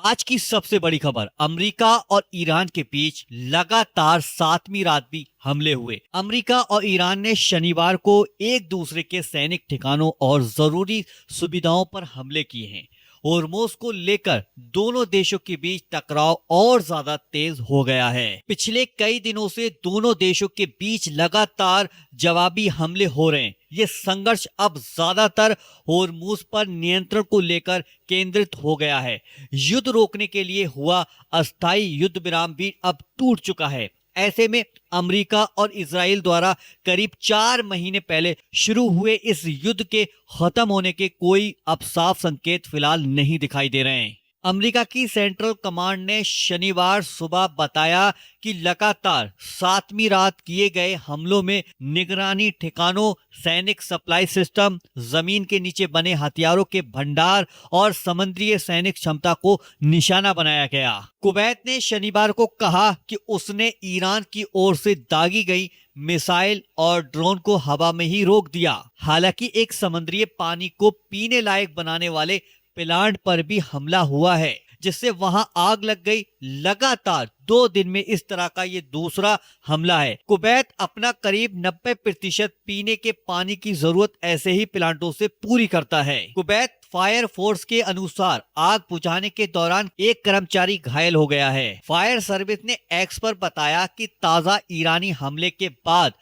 आज की सबसे बड़ी खबर, अमेरिका और ईरान के बीच लगातार सातवीं रात भी हमले हुए। अमेरिका और ईरान ने शनिवार को एक दूसरे के सैनिक ठिकानों और जरूरी सुविधाओं पर हमले किए हैं। होर्मुज को लेकर दोनों देशों के बीच टकराव और ज्यादा तेज हो गया है। पिछले कई दिनों से दोनों देशों के बीच लगातार जवाबी हमले हो रहे हैं। ये संघर्ष अब ज्यादातर होर्मुज पर नियंत्रण को लेकर केंद्रित हो गया है। युद्ध रोकने के लिए हुआ अस्थायी युद्ध विराम भी अब टूट चुका है। ऐसे में अमेरिका और इजराइल द्वारा करीब 4 महीने पहले शुरू हुए इस युद्ध के खत्म होने के कोई अब साफ संकेत फिलहाल नहीं दिखाई दे रहे हैं। अमेरिका की सेंट्रल कमांड ने शनिवार सुबह बताया कि लगातार सातवीं रात किए गए हमलों में निगरानी ठिकानों, सैनिक सप्लाई सिस्टम, जमीन के नीचे बने हथियारों के भंडार और समुद्री सैनिक क्षमता को निशाना बनाया गया। कुवैत ने शनिवार को कहा कि उसने ईरान की ओर से दागी गई मिसाइल और ड्रोन को हवा में ही रोक दिया। हालांकि एक समुद्री पानी को पीने लायक बनाने वाले प्लांट पर भी हमला हुआ है, जिससे वहां आग लग गई। लगातार 2 दिन में इस तरह का ये दूसरा हमला है। कुवैत अपना करीब 90% पीने के पानी की जरूरत ऐसे ही प्लांटों से पूरी करता है। कुवैत फायर फोर्स के अनुसार आग बुझाने के दौरान एक कर्मचारी घायल हो गया है। फायर सर्विस ने एक्स पर बताया कि ताजा ईरानी हमले के बाद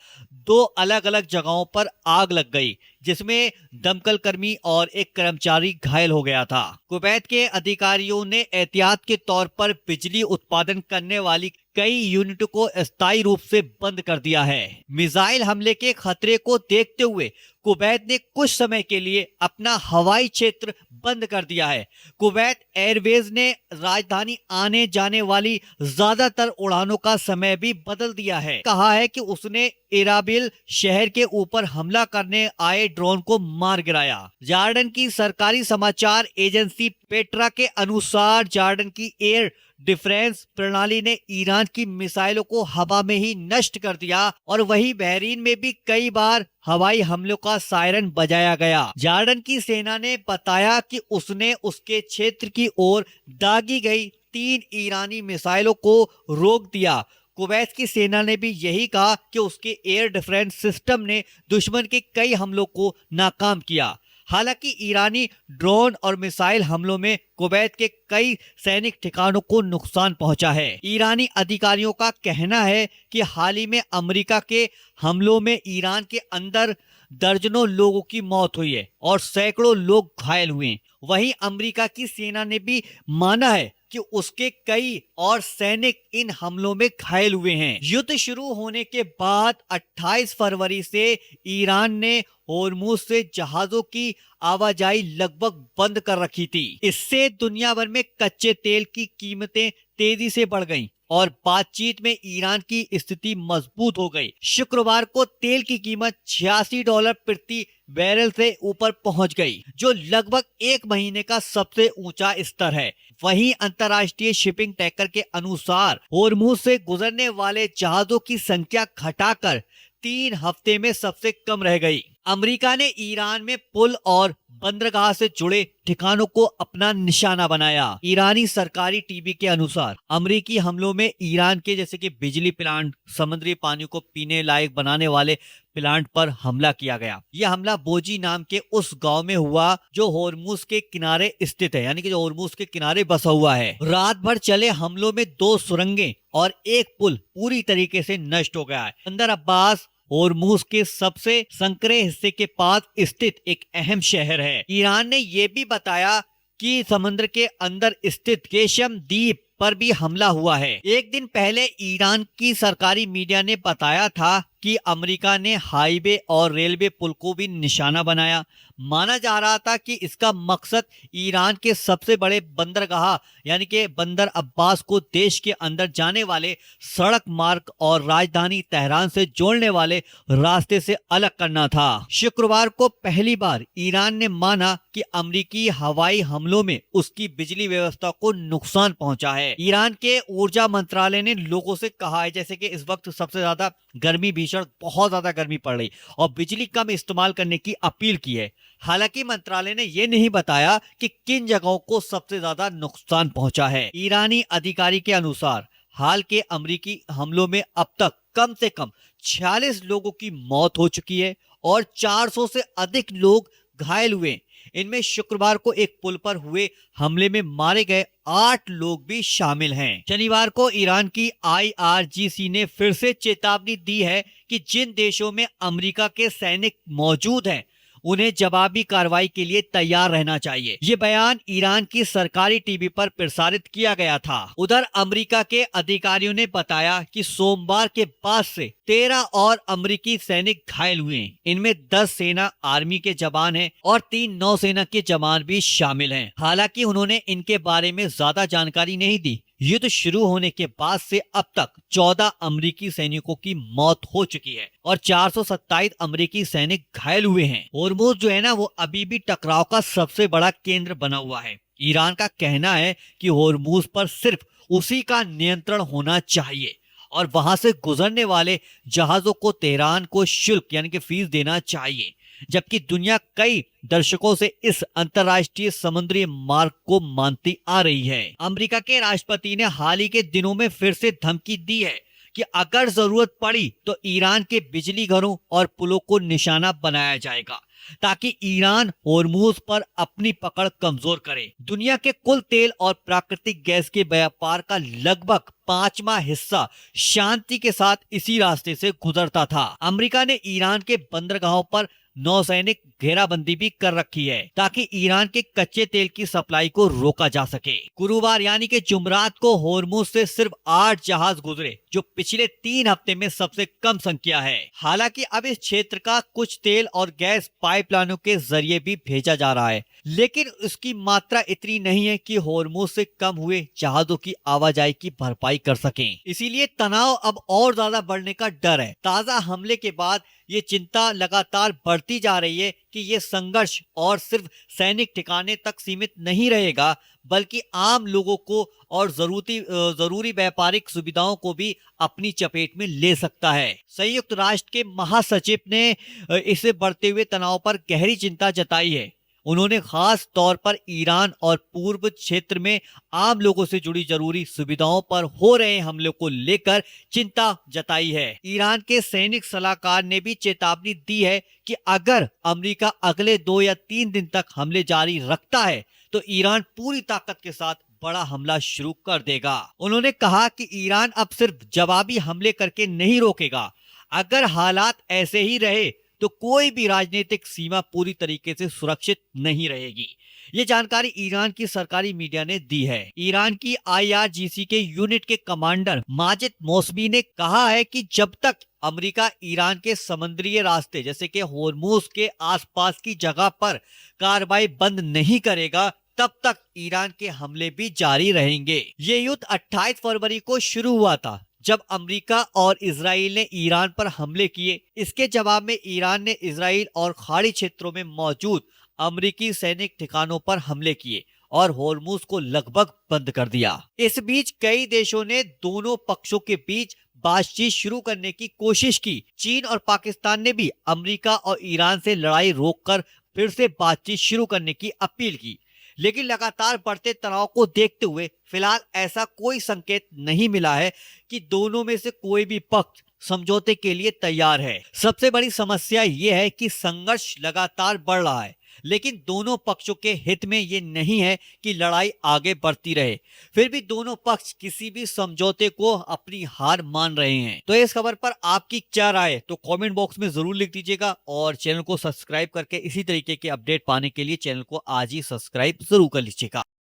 2 अलग अलग जगहों पर आग लग गई, जिसमें दमकल कर्मी और एक कर्मचारी घायल हो गया था। कुवैत के अधिकारियों ने एहतियात के तौर पर बिजली उत्पादन करने वाली कई यूनिटों को अस्थायी रूप से बंद कर दिया है। मिसाइल हमले के खतरे को देखते हुए कुवैत ने कुछ समय के लिए अपना हवाई क्षेत्र बंद कर दिया है। कुवैत एयरवेज ने राजधानी आने जाने वाली ज्यादातर उड़ानों का समय भी बदल दिया है। कहा है कि उसने इराबिल शहर के ऊपर हमला करने आए ड्रोन को मार गिराया। जॉर्डन की सरकारी समाचार एजेंसी पेट्रा के अनुसार जॉर्डन की एयर डिफेंस प्रणाली ने ईरान की मिसाइलों को हवा में ही नष्ट कर दिया और वहीं बहरीन में भी कई बार हवाई हमलों का सायरन बजाया गया। जॉर्डन की सेना ने बताया कि उसने उसके क्षेत्र की ओर दागी गई 3 ईरानी मिसाइलों को रोक दिया। कुवैत की सेना ने भी यही कहा कि उसके एयर डिफेंस सिस्टम ने दुश्मन के कई हमलों को नाकाम किया। हालांकि ईरानी ड्रोन और मिसाइल हमलों में कुवैत के कई सैनिक ठिकानों को नुकसान पहुंचा है। ईरानी अधिकारियों का कहना है कि हाल ही में अमेरिका के हमलों में ईरान के अंदर दर्जनों लोगों की मौत हुई है और सैकड़ों लोग घायल हुए। वहीं अमेरिका की सेना ने भी माना है कि उसके कई और सैनिक इन हमलों में घायल हुए हैं। युद्ध शुरू होने के बाद 28 फरवरी से ईरान ने होर्मुज से जहाजों की आवाजाही लगभग बंद कर रखी थी। इससे दुनिया भर में कच्चे तेल की कीमतें तेजी से बढ़ गईं और बातचीत में ईरान की स्थिति मजबूत हो गई। शुक्रवार को तेल की कीमत $86 प्रति बैरल से ऊपर पहुंच गई, जो लगभग 1 महीने का सबसे ऊंचा स्तर है। वहीं अंतर्राष्ट्रीय शिपिंग टैंकर के अनुसार होर्मुज से गुजरने वाले जहाजों की संख्या घटाकर 3 हफ्ते में सबसे कम रह गई। अमेरिका ने ईरान में पुल और बंदरगाह से जुड़े ठिकानों को अपना निशाना बनाया। ईरानी सरकारी टीवी के अनुसार अमेरिकी हमलों में ईरान के जैसे कि बिजली प्लांट, समुद्री पानी को पीने लायक बनाने वाले प्लांट पर हमला किया गया। यह हमला बोजी नाम के उस गांव में हुआ जो होर्मुज के किनारे स्थित है, यानी कि जो होर्मुज के किनारे बसा हुआ है। रात भर चले हमलों में 2 सुरंगें और एक पुल पूरी तरीके से नष्ट हो गया है। बंदर अब्बास होर्मुज के सबसे संकरे हिस्से के पास स्थित एक अहम शहर है। ईरान ने यह भी बताया कि समुद्र के अंदर स्थित केशम द्वीप पर भी हमला हुआ है। एक दिन पहले ईरान की सरकारी मीडिया ने बताया था कि अमेरिका ने हाईवे और रेलवे पुल को भी निशाना बनाया। माना जा रहा था कि इसका मकसद ईरान के सबसे बड़े बंदरगाह यानी कि बंदर अब्बास को देश के अंदर जाने वाले सड़क मार्ग और राजधानी तेहरान से जोड़ने वाले रास्ते से अलग करना था। शुक्रवार को पहली बार ईरान ने माना कि अमेरिकी हवाई हमलों में उसकी बिजली व्यवस्था को नुकसान पहुंचा है। ईरान के ऊर्जा मंत्रालय ने लोगों से कहा है जैसे कि इस वक्त सबसे ज्यादा गर्मी भीषण भीषण बहुत ज्यादा गर्मी पड़ रही और बिजली कम इस्तेमाल करने की अपील की है। हालांकि मंत्रालय ने यह नहीं बताया कि किन जगहों को सबसे ज्यादा नुकसान पहुंचा है। ईरानी अधिकारी के अनुसार हाल के अमेरिकी हमलों में अब तक कम से कम 46 लोगों की मौत हो चुकी है और 400 से अधिक लोग घायल हुए। इनमें शुक्रवार को एक पुल पर हुए हमले में मारे गए 8 लोग भी शामिल हैं। शनिवार को ईरान की IRGC ने फिर से चेतावनी दी है कि जिन देशों में अमेरिका के सैनिक मौजूद हैं उन्हें जवाबी कार्रवाई के लिए तैयार रहना चाहिए। ये बयान ईरान की सरकारी टीवी पर प्रसारित किया गया था। उधर अमेरिका के अधिकारियों ने बताया कि सोमवार के बाद से 13 और अमेरिकी सैनिक घायल हुए। इनमें 10 सेना आर्मी के जवान हैं और 3 नौसेना के जवान भी शामिल हैं। हालांकि उन्होंने इनके बारे में ज्यादा जानकारी नहीं दी। युद्ध शुरू होने के बाद से अब तक 14 अमेरिकी सैनिकों की मौत हो चुकी है और 427 अमेरिकी सैनिक घायल हुए हैं। होर्मुज जो है ना, वो अभी भी टकराव का सबसे बड़ा केंद्र बना हुआ है। ईरान का कहना है कि होर्मुज पर सिर्फ उसी का नियंत्रण होना चाहिए और वहां से गुजरने वाले जहाजों को तेहरान को शुल्क यानी कि फीस देना चाहिए, जबकि दुनिया कई दशकों से इस अंतर्राष्ट्रीय समुद्री मार्ग को मानती आ रही है। अमेरिका के राष्ट्रपति ने हाल ही के दिनों में फिर से धमकी दी है कि अगर जरूरत पड़ी तो ईरान के बिजली घरों और पुलों को निशाना बनाया जाएगा ताकि ईरान होर्मुज पर अपनी पकड़ कमजोर करे। दुनिया के कुल तेल और प्राकृतिक गैस के व्यापार का लगभग 5वां हिस्सा शांति के साथ इसी रास्ते से गुजरता था। अमेरिका ने ईरान के बंदरगाहों पर नौसैनिक घेराबंदी भी कर रखी है ताकि ईरान के कच्चे तेल की सप्लाई को रोका जा सके। गुरुवार यानी कि जुमरात को होर्मुज से सिर्फ 8 जहाज गुजरे, जो पिछले 3 हफ्ते में सबसे कम संख्या है। हालांकि अब इस क्षेत्र का कुछ तेल और गैस पाइपलाइनों के जरिए भी भेजा जा रहा है, लेकिन उसकी मात्रा इतनी नहीं है कि होर्मुज से कम हुए जहाजों की आवाजाही की भरपाई कर सकें। इसीलिए तनाव अब और ज्यादा बढ़ने का डर है। ताजा हमले के बाद ये चिंता लगातार बढ़ती जा रही है कि ये संघर्ष और सिर्फ सैनिक ठिकाने तक सीमित नहीं रहेगा, बल्कि आम लोगों को और जरूरी व्यापारिक सुविधाओं को भी अपनी चपेट में ले सकता है। संयुक्त राष्ट्र के महासचिव ने इसे बढ़ते हुए तनाव पर गहरी चिंता जताई है। उन्होंने खास तौर पर ईरान और पूर्व क्षेत्र में आम लोगों से जुड़ी जरूरी सुविधाओं पर हो रहे हमलों को लेकर चिंता जताई है। ईरान के सैनिक सलाहकार ने भी चेतावनी दी है कि अगर अमेरिका अगले 2 या 3 दिन तक हमले जारी रखता है तो ईरान पूरी ताकत के साथ बड़ा हमला शुरू कर देगा। उन्होंने कहा कि ईरान अब सिर्फ जवाबी हमले करके नहीं रोकेगा। अगर हालात ऐसे ही रहे तो कोई भी राजनीतिक सीमा पूरी तरीके से सुरक्षित नहीं रहेगी। ये जानकारी ईरान की सरकारी मीडिया ने दी है। ईरान की IRGC के यूनिट के कमांडर माजिद मौसमी ने कहा है कि जब तक अमेरिका ईरान के समुद्री रास्ते जैसे कि होर्मुज के आसपास की जगह पर कार्रवाई बंद नहीं करेगा, तब तक ईरान के हमले भी जारी रहेंगे। ये युद्ध 28 फरवरी को शुरू हुआ था, जब अमेरिका और इजराइल ने ईरान पर हमले किए। इसके जवाब में ईरान ने इजराइल और खाड़ी क्षेत्रों में मौजूद अमेरिकी सैनिक ठिकानों पर हमले किए और होर्मुज को लगभग बंद कर दिया। इस बीच कई देशों ने दोनों पक्षों के बीच बातचीत शुरू करने की कोशिश की। चीन और पाकिस्तान ने भी अमेरिका और ईरान से लड़ाई रोककर फिर से बातचीत शुरू करने की अपील की, लेकिन लगातार बढ़ते तनाव को देखते हुए फिलहाल ऐसा कोई संकेत नहीं मिला है कि दोनों में से कोई भी पक्ष समझौते के लिए तैयार है। सबसे बड़ी समस्या यह है कि संघर्ष लगातार बढ़ रहा है, लेकिन दोनों पक्षों के हित में ये नहीं है कि लड़ाई आगे बढ़ती रहे। फिर भी दोनों पक्ष किसी भी समझौते को अपनी हार मान रहे हैं। तो इस खबर पर आपकी क्या राय है तो कमेंट बॉक्स में जरूर लिख दीजिएगा और चैनल को सब्सक्राइब करके इसी तरीके के अपडेट पाने के लिए चैनल को आज ही सब्सक्राइब जरूर कर लीजिएगा।